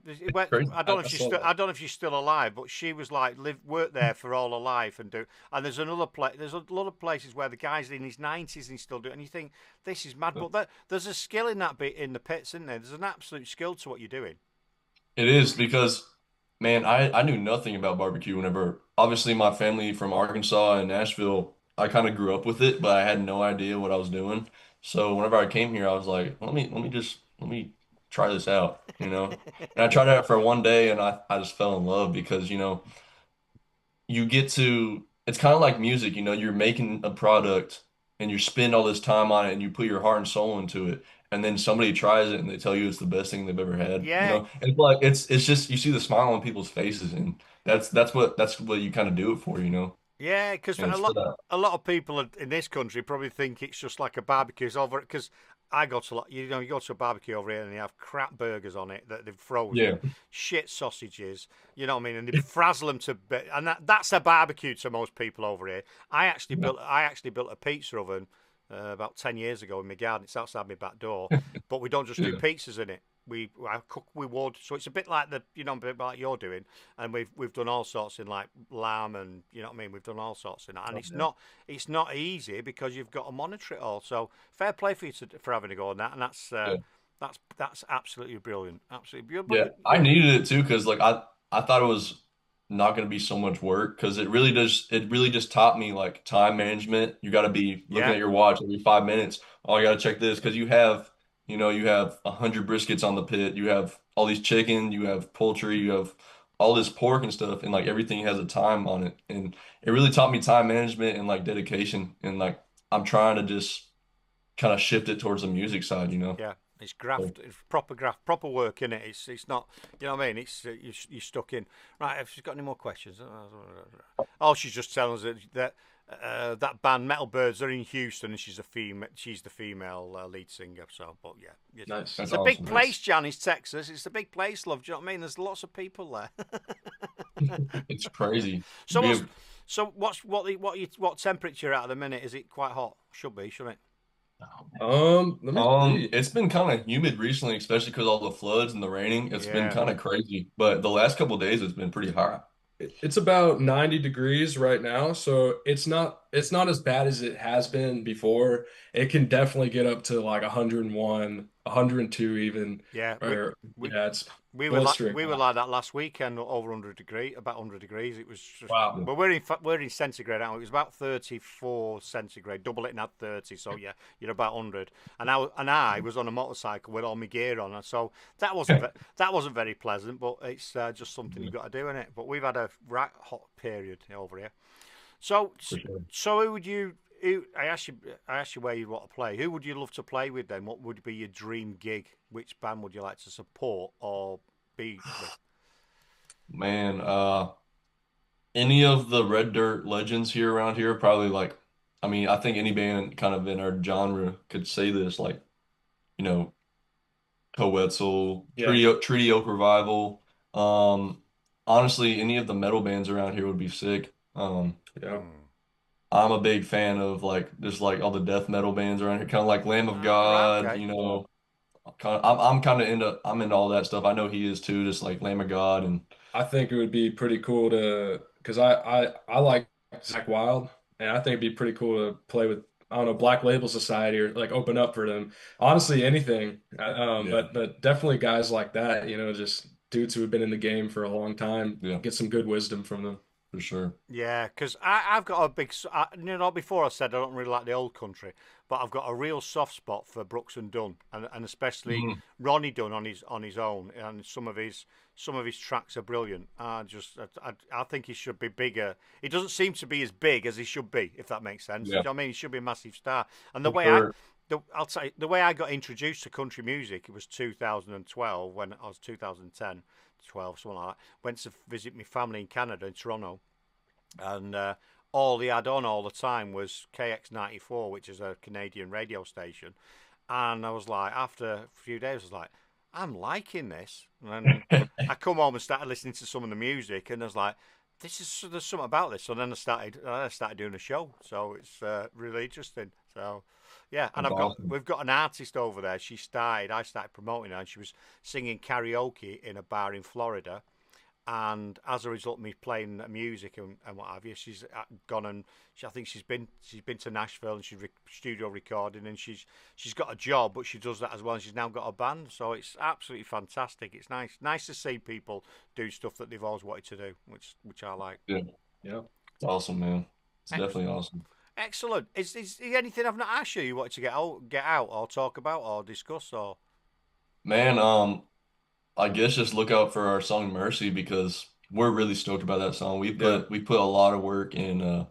Crazy. I don't know if I she's saw still, that. I don't know if she's still alive, but she was like worked there for all her life and there's another place. There's a lot of places where the guy's in his 90s and he's still doing, and you think this is mad. But there's a skill in that bit in the pits, isn't there? There's an absolute skill to what you're doing. It is because, man, I knew nothing about barbecue whenever, obviously, my family from Arkansas and Nashville, I kind of grew up with it, but I had no idea what I was doing. So whenever I came here, I was like, let me try this out, you know? And I tried it out for one day and I just fell in love because, you get to, it's kind of like music, you're making a product and you spend all this time on it and you put your heart and soul into it. And then somebody tries it and they tell you it's the best thing they've ever had. Yeah, It's like it's just you see the smile on people's faces and that's what you kind of do it for, yeah, because and it's for that. a lot of people in this country probably think it's just like a barbecue. It's over because I go to you go to a barbecue over here and they have crap burgers on it that they've Yeah. frozen, shit sausages, you know what I mean, and they frazzle them to bit, and that's a barbecue to most people over here. I actually built a pizza oven about 10 years ago in my garden. It's outside my back door, but we don't just do Yeah. pizzas in it. I cook with wood, so it's a bit like a bit like you're doing, and we've done all sorts in like lamb and you know what I mean. We've done all sorts in that, and it's not easy because you've got to monitor it all. So fair play for you for having a go on that, and Yeah. that's absolutely brilliant, absolutely brilliant. Yeah, I needed it too because like I thought it was not going to be so much work because it really just taught me like time management. You got to be looking Yeah, at your watch every 5 minutes. Oh, you got to check this because you have 100 briskets on the pit. You have all these chicken. You have poultry. You have all this pork and stuff, and like everything has a time on it. And it really taught me time management and like dedication. And like I'm trying to just kind of shift it towards the music side. yeah. It's So, graft, it's proper work in it. It's not, you know what I mean. It's you're stuck in. Right, have she got any more questions? Oh, she's just telling us that band Metal Birds are in Houston, and she's the female lead singer. So, but yeah, Nice. it's that's a big awesome. place, Jan. Is Texas? It's a big place, love. Do you know what I mean? There's lots of people there. It's crazy. So We what's have so what's what temperature at the minute? Is it quite hot? Should be, shouldn't it? Let me see. It's been kind of humid recently, especially because all the floods and the raining. It's been Yeah, kind of crazy, but the last couple of days it's been pretty hot. It's about 90 degrees right now, so it's not as bad as it has been before. It can definitely get up to like 101, 102 even. yeah. Or We yeah, it's We were like blistering we were hot. like that last weekend, over 100 degree, about 100 degrees. It was just, Wow. Yeah. well, we're in centigrade, aren't we? It was about 34 centigrade. Double it and add 30, so yeah, you're about 100. And I was on a motorcycle with all my gear on, and so that wasn't very pleasant. But it's just something you've got to do in it. But we've had a right hot period over here. So For sure. so who would you? I asked you where you'd want to play. Who would you love to play with then? What would be your dream gig? Which band would you like to support or be with? Man, any of the Red Dirt legends here around here, probably like, I mean, I think any band kind of in our genre could say this, like, you know, Coetzel, Yeah. Treaty Oak Revival. Um, honestly, any of the metal bands around here would be sick. Yeah. Hmm. I'm a big fan of like just like all the death metal bands around here, kind of like Lamb of Right, God, okay. I'm kind of into all that stuff. I know he is too, just like Lamb of God and I think it would be pretty cool to, because I like Zach Wild, and I think it'd be pretty cool to play with, I don't know, Black Label Society or like open up for them. Honestly, anything. yeah, But definitely guys like that, just dudes who have been in the game for a long time, yeah, get some good wisdom from them. for sure. Yeah, because I've got a before I said I don't really like the old country, but I've got a real soft spot for Brooks and Dunn, and especially Mm, Ronnie Dunn on his own, and some of his tracks are brilliant. I think he should be bigger. He doesn't seem to be as big as he should be, if that makes sense. Do you yeah, know what I mean? He should be a massive star. And for sure. I'll tell you, the way I got introduced to country music, it was 2012 when I was 2010, 12, something like that. Went to visit my family in Canada, in Toronto, and all he had on all the time was KX94, which is a Canadian radio station. And I was like, after a few days, I was like, I'm liking this. And then I come home and started listening to some of the music, and I was like, there's something about this. So then I started doing a show. So it's really interesting. So yeah, and That's awesome. we've got an artist over there. I started promoting her, and she was singing karaoke in a bar in Florida. And as a result of me playing music and what have you, she's gone and I think she's been to Nashville and she's studio recording, and she's got a job, but she does that as well. And she's now got a band, so it's absolutely fantastic. It's nice to see people do stuff that they've always wanted to do, which I like. Yeah, Yeah. it's awesome, man. It's Ex- definitely awesome. Excellent. Is there anything I've not asked you wanted to get out or talk about or discuss or? Man, I guess just look out for our song Mercy because we're really stoked about that song. Yeah. We put a lot of work in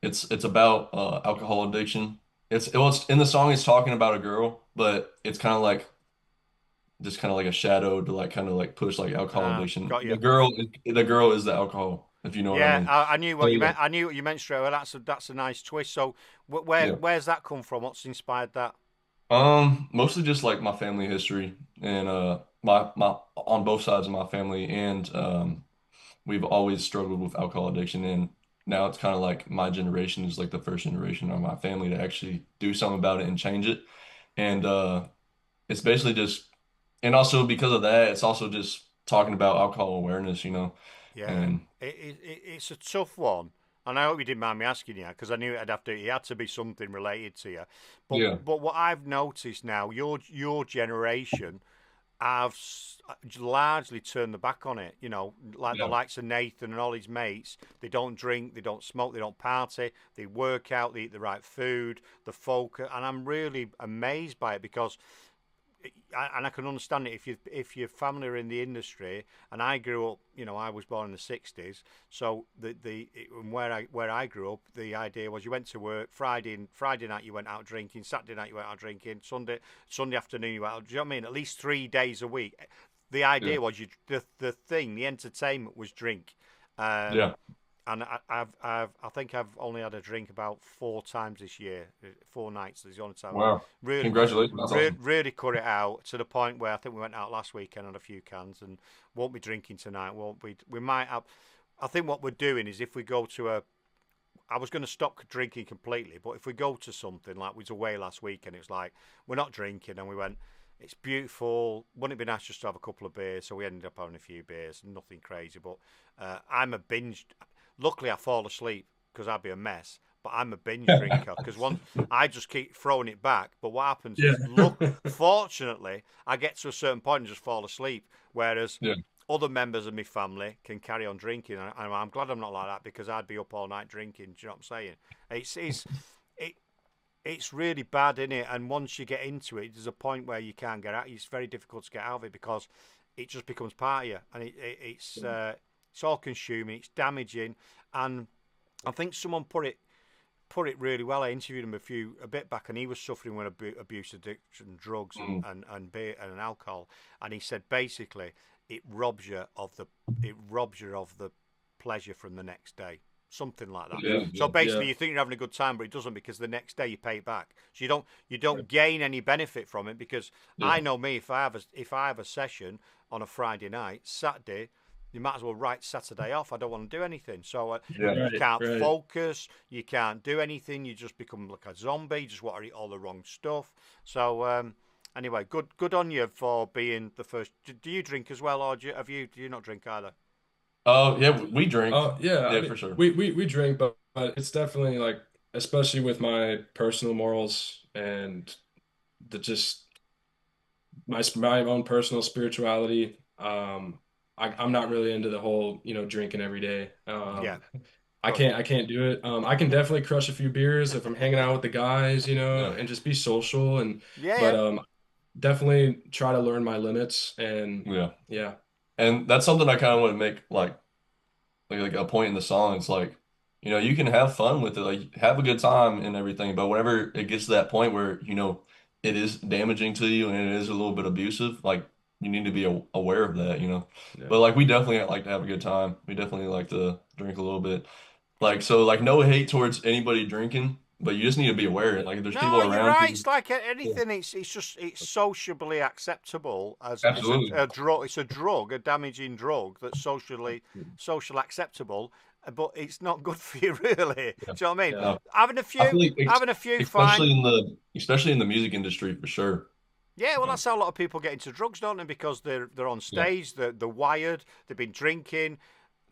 it's about alcohol addiction. It was in the song it's talking about a girl, but it's kind of like just kind of like a shadow to like kind of like push like alcohol addiction. Got you. The girl is the alcohol, if you know what I Yeah, mean. I knew So what you yeah. meant. I knew what you meant straight away. That's a nice twist. So, Yeah. where's that come from? What's inspired that? Mostly just like my family history and my on both sides of my family and we've always struggled with alcohol addiction, and now it's kind of like my generation is like the first generation of my family to actually do something about it and change it. And it's basically just, and also because of that, it's also just talking about alcohol awareness, Yeah, and it's a tough one, and I hope you didn't mind me asking you because I knew it had to be something related to you. yeah, But what I've noticed now, your generation have largely turned the back on it. Like the yeah, likes of Nathan and all his mates. They don't drink, they don't smoke, they don't party, they work out, they eat the right food, the focus, and I'm really amazed by it because and I can understand it if your family are in the industry. And I grew up, I was born in the '60s, so and where I grew up, the idea was you went to work Friday night you went out drinking, Saturday night you went out drinking, Sunday afternoon you went out. Do you know what I mean? At least 3 days a week. The yeah, idea was the entertainment was drink. Um, yeah. and I think I've only had a drink about 4 times this year, 4 nights. There's the only time Wow. really, Congratulations. That's awesome. really cut it out to the point where I think we went out last weekend on a few cans and won't be drinking tonight. Won't we? We might have. I think what we're doing is if we go to I was going to stop drinking completely, but if we go to something like we was away last week and it was like we're not drinking and we went, it's beautiful. Wouldn't it be nice just to have a couple of beers? So we ended up having a few beers, nothing crazy. But I'm a binge. Luckily, I fall asleep because I'd be a mess. But I'm a binge drinker because I just keep throwing it back. But what happens Yeah. is, look, fortunately, I get to a certain point and just fall asleep. Whereas Yeah. other members of my family can carry on drinking, and I'm glad I'm not like that because I'd be up all night drinking. Do you know what I'm saying? It, it's really bad, isn't it? And once you get into it, there's a point where you can't get out. It's very difficult to get out of it because it just becomes part of you, and it's all consuming. It's damaging, and I think someone put it really well. I interviewed him a bit back, and he was suffering with abuse addiction, drugs, Mm. and beer and alcohol. And he said basically it robs you of the pleasure from the next day, something like that. Yeah. So Yeah. basically, Yeah. you think you're having a good time, but it doesn't because the next day you pay it back. So you don't gain any benefit from it because Yeah. I know me if I have a session on a Friday night, Saturday. You might as well write Saturday off. I don't want to do anything. So Yeah. you Right, can't right. focus. You can't do anything. You just become like a zombie. You just want to eat all the wrong stuff. So anyway, good on you for being the first. Do you drink as well, or do you not drink either? Oh, yeah, we drink. Oh yeah, I Yeah, mean for sure. we drink, but it's definitely like, especially with my personal morals and the just my own personal spirituality. I'm not really into the whole, drinking every day. Yeah, I good. can't do it. I can definitely crush a few beers if I'm hanging out with the guys, Yeah. and just be social Yeah, but yeah. definitely try to learn my limits and Yeah. yeah. And that's something I kind of want to make like a point in the song. It's like, you can have fun with it, like have a good time and everything, but whenever it gets to that point where, it is damaging to you and it is a little bit abusive, like you need to be aware of that. Yeah. But like we definitely like to have a good time. We definitely like to drink a little bit. Like so like no hate towards anybody drinking, but you just need to be aware. Like if there's people No, you're around right. you. It's like anything. It's sociably acceptable as Absolutely. a drug. It's a drug, a damaging drug that's social acceptable, but it's not good for you, really. Do you know what I mean? Yeah. Having a I feel few, like having a few, fine. especially in the music industry for sure. Yeah, well, that's how a lot of people get into drugs, don't they? Because they're on stage, they're wired, they've been drinking,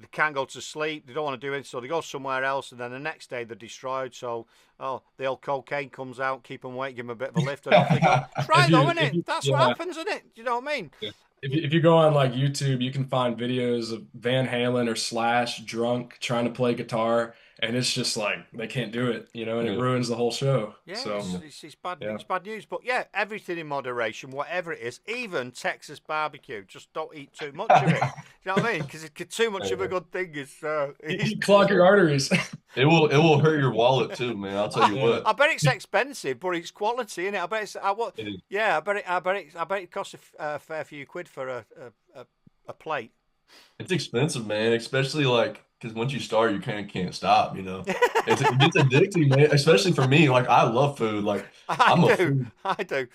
they can't go to sleep, they don't want to do it, so they go somewhere else, and then the next day they're destroyed. So, the old cocaine comes out, keep them awake, give them a bit of a lift, and off they go. Try though, innit? That's what happens, isn't it? Do you know what I mean? Yeah. If you go on like YouTube, you can find videos of Van Halen or Slash drunk trying to play guitar, and it's just like they can't do it, and it ruins the whole show. Yeah, So it's bad. yeah. It's bad news. But yeah, everything in moderation, whatever it is. Even Texas barbecue, just don't eat too much of it. You know what I mean? Because too much of a good thing is. You clog your arteries. It will hurt your wallet too, man. I'll tell you what. I bet it's expensive, but it's quality, innit? I bet it's. It is. Yeah, I bet it costs a fair few quid for a plate. It's expensive, man. Especially like because once you start, you kind of can't stop. It gets addicting, man. Especially for me. Like I love food. Like I'm a food. I do.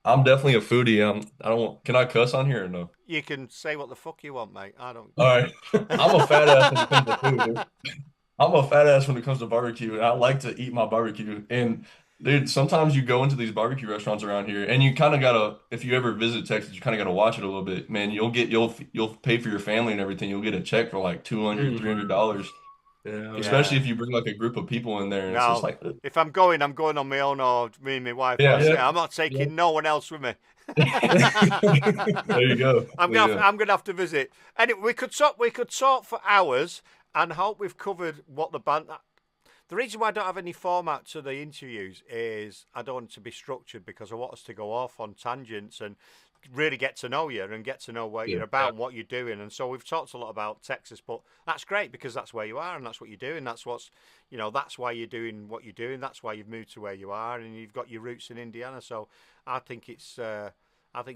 I'm definitely a foodie. I don't. Can I cuss on here or no? You can say what the fuck you want, mate. I don't. All right. I'm a fat ass when it comes to food, dude. I'm a fat ass when it comes to barbecue, and I like to eat my barbecue. And dude, sometimes you go into these barbecue restaurants around here, and you kind of gotta, if you ever visit Texas, you kind of gotta watch it a little bit. Man, you'll pay for your family and everything. You'll get a check for like $200, $300. Yeah. Especially if you bring like a group of people in there, and it's just like, if I'm going on my own, or me and my wife. Yeah. I'm not taking no one else with me. there you go. I'm gonna have to visit. Anyway, we could talk for hours, and hope we've covered what the band. The reason why I don't have any format to the interviews is I don't want it to be structured, because I want us to go off on tangents and really get to know you and get to know where you're about and what you're doing. And so we've talked a lot about Texas, but that's great because that's where you are and that's what you're doing. That's that's why you're doing what you're doing. That's why you've moved to where you are, and you've got your roots in Indiana. So I think it's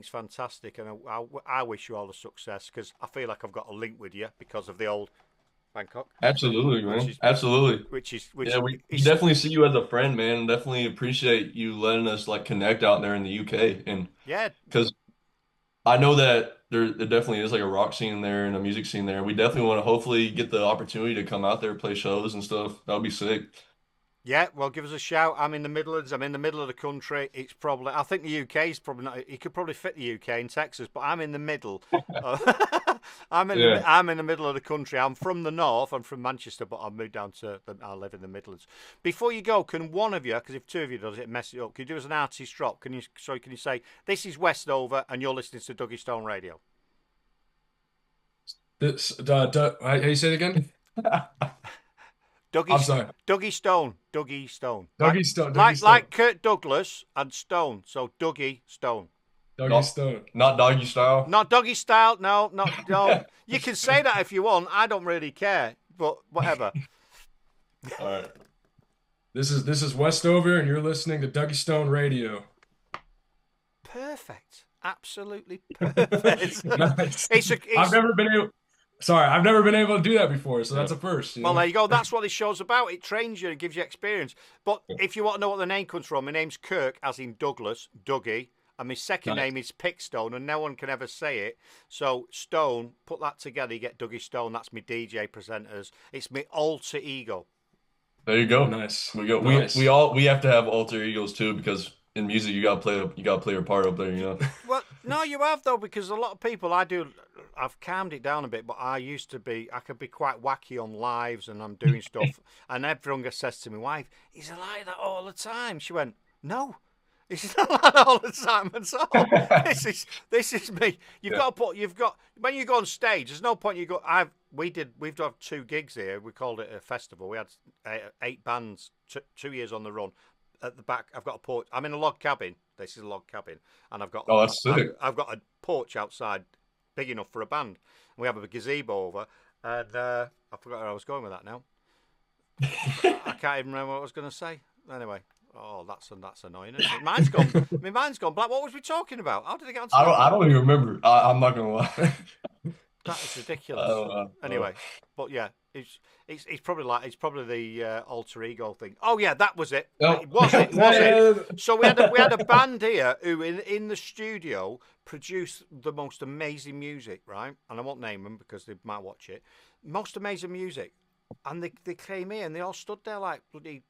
fantastic, and I wish you all the success, because I feel like I've got a link with you because of the old Bangkok. Absolutely, man. Absolutely. We definitely see you as a friend, man. Definitely appreciate you letting us like connect out there in the UK, and because I know that there definitely is like a rock scene there and a music scene there. We definitely want to hopefully get the opportunity to come out there, play shows and stuff. That would be sick. Yeah, well, give us a shout. I'm in the Midlands. I'm in the middle of the country. I think the UK is probably not. You could probably fit the UK in Texas, but I'm in the middle. I'm in the middle of the country. I'm from the north. I'm from Manchester, but I've moved down I live in the Midlands. Before you go, can one of you, because if two of you does it, mess it up. Can you do us an artist drop? Can you say this is Westover and you're listening to Dougie Stone Radio? How you say it again? I'm sorry. Dougie Stone. Dougie Stone. Dougie Stone. Like Kurt Douglas and Stone. So Dougie Stone. Dougie Stone. Not doggy style. Not doggy style. No. You can say that if you want. I don't really care. But whatever. All right. This is Westover, and you're listening to Dougie Stone Radio. Perfect. Absolutely perfect. Nice. I've never been able to do that before, so that's a first. Well, there you go. That's what this show's about. It trains you and gives you experience. But if you want to know what the name comes from, my name's Kirk, as in Douglas, Dougie, and my second name is Pickstone, and no one can ever say it. So Stone, put that together, you get Dougie Stone. That's my DJ presenters. It's my alter ego. There you go. Nice. Nice. We have to have alter egos too, because in music you gotta play your part up there, Well, no, you have though, because a lot of people I've calmed it down a bit, but I could be quite wacky on lives, and I'm doing stuff, and everyone says to my wife, "He's like that all the time." She went, "No, he's not like that all the time at all. This is me." You've got when you go on stage, there's no point we've done 2 gigs here. We called it a festival. We had 8 bands, 2 years on the run. At the back, I've got a porch. I'm in a log cabin. This is a log cabin, and I've got that's sick. I've got a porch outside, big enough for a band. And we have a gazebo over, and I forgot where I was going with that now. I can't even remember what I was going to say. Anyway, that's annoying. Isn't it? Mine's gone. My mind's gone black. What was we talking about? How did I get on? I don't even remember. I'm not gonna lie. That is ridiculous. Anyway, but yeah, it's probably the alter ego thing. Oh yeah, that was it. Oh. It was it. So we had a band here who in the studio produced the most amazing music, right? And I won't name them because they might watch it. Most amazing music, and they came here and they all stood there like bloody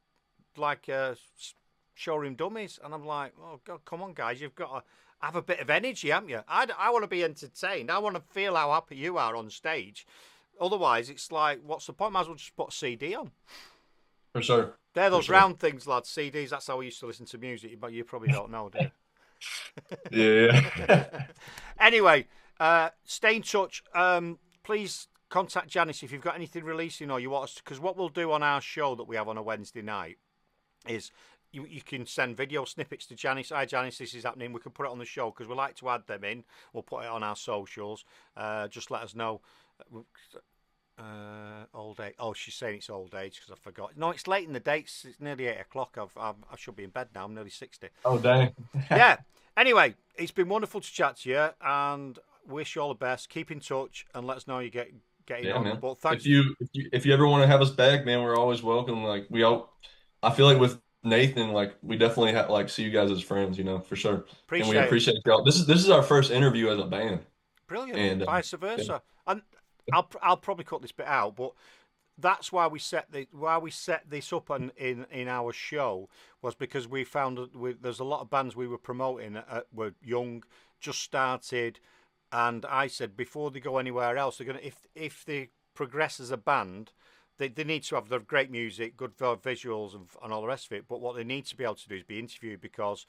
showroom dummies, and I'm like, oh God, come on guys, you've got to have a bit of energy, haven't you? I want to be entertained. I want to feel how happy you are on stage. Otherwise, it's like, what's the point? Might as well just put a CD on. For sure. They're those round things, lads. CDs. That's how we used to listen to music, but you probably don't know, do you? Yeah. Anyway, stay in touch. Please contact Janice if you've got anything releasing or you want us to, because what we'll do on our show that we have on a Wednesday night is you can send video snippets to Janice. Hi, Janice, this is happening. We can put it on the show because we like to add them in. We'll put it on our socials. Just let us know. Old age. Oh, she's saying it's old age because I forgot. No, it's late in the dates. It's nearly 8 o'clock. I should be in bed now. I'm nearly 60. Oh, dang. Yeah. Anyway, it's been wonderful to chat to you and wish you all the best. Keep in touch and let us know you getting on. Man. But thanks. If you ever want to have us back, man, we're always welcome. Like I feel like with Nathan, like we definitely see you guys as friends, for sure. And we appreciate y'all. This is our first interview as a band. Brilliant. And vice versa. Yeah. And I'll probably cut this bit out, but that's why we set this up in our show was because we found there's a lot of bands we were promoting were young, just started, and I said before they go anywhere else, they're gonna if they progress as a band. They need to have the great music, good visuals, and all the rest of it. But what they need to be able to do is be interviewed because,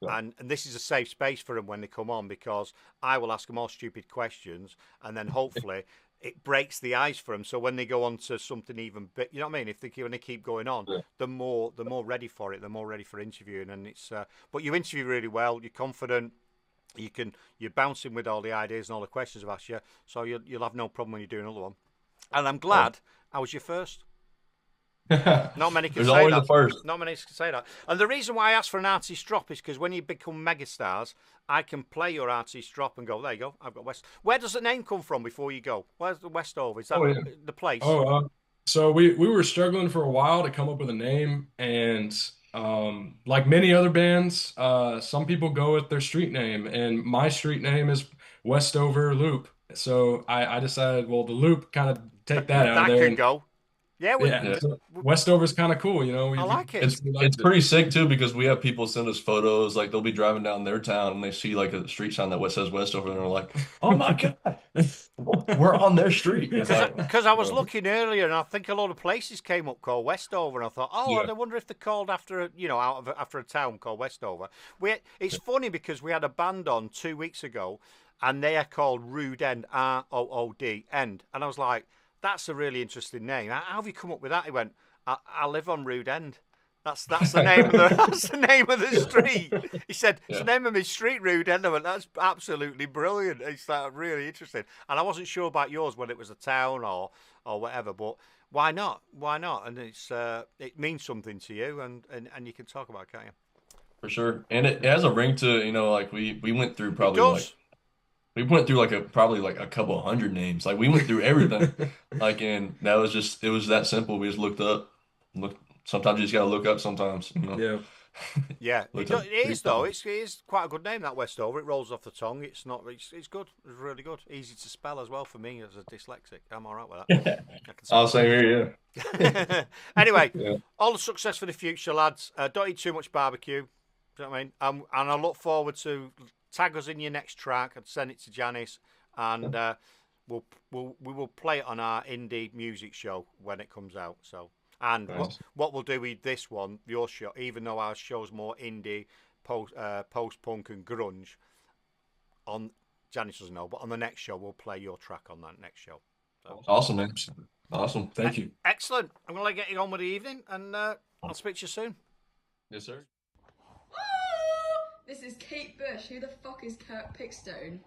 and this is a safe space for them when they come on because I will ask them all stupid questions and then hopefully it breaks the ice for them. So when they go on to something even big, you know what I mean? When they keep going on, the more ready for it, the more ready for interviewing. And it's but you interview really well. You're confident. You're bouncing with all the ideas and all the questions I've asked you. So you'll have no problem when you're doing another one. And I'm glad I was your first. Not many can There's say always that. a first. Not many can say that. And the reason why I asked for an artist drop is because when you become megastars, I can play your artist drop and go, there you go, I've got West. Where does the name come from before you go? Where's the Westover? Is that the place? So we were struggling for a while to come up with a name, and like many other bands, some people go with their street name, and my street name is Westover Loop. So I decided, well, the Loop kind of take that out of there. That can go. Yeah, so Westover's kind of cool, I like it. It's pretty sick too because we have people send us photos, like they'll be driving down their town and they see like a street sign that says Westover and they're like, "Oh my God, we're on their street." Because I was looking earlier and I think a lot of places came up called Westover and I thought, I wonder if they're called after after a town called Westover. It's funny because we had a band on 2 weeks ago and they are called Rood End, Rood End, and I was like, that's a really interesting name. How have you come up with that? He went, I live on Rood End. That's the name of the street. He said, it's the name of my street, Rood End. I went, that's absolutely brilliant. It's really interesting. And I wasn't sure about yours, whether it was a town or whatever, but why not? Why not? And it means something to you and you can talk about it, can't you? For sure. And it has a ring to, like we went through probably we went through probably a couple 100 names. Like we went through everything. And that was it was that simple. We just looked up. Sometimes you just gotta look up sometimes, Yeah. Yeah. It is though. It is quite a good name, that Westover. It rolls off the tongue. It's good. It's really good. Easy to spell as well for me as a dyslexic. I'm all right with that. I'll say here, yeah. Anyway, all the success for the future, lads. Don't eat too much barbecue. Do you know what I mean? And I look forward to tag us in your next track and send it to Janice, and we will play it on our indie music show when it comes out. So, and what we'll do with this one, your show, even though our show's more indie, post punk and grunge, on Janice doesn't know, but on the next show we'll play your track on that next show. So. Awesome, man. Awesome. Thank you. Excellent. I'm gonna get you on with the evening, and I'll speak to you soon. Yes, sir. This is Kate Bush. Who the fuck is Kurt Pickstone?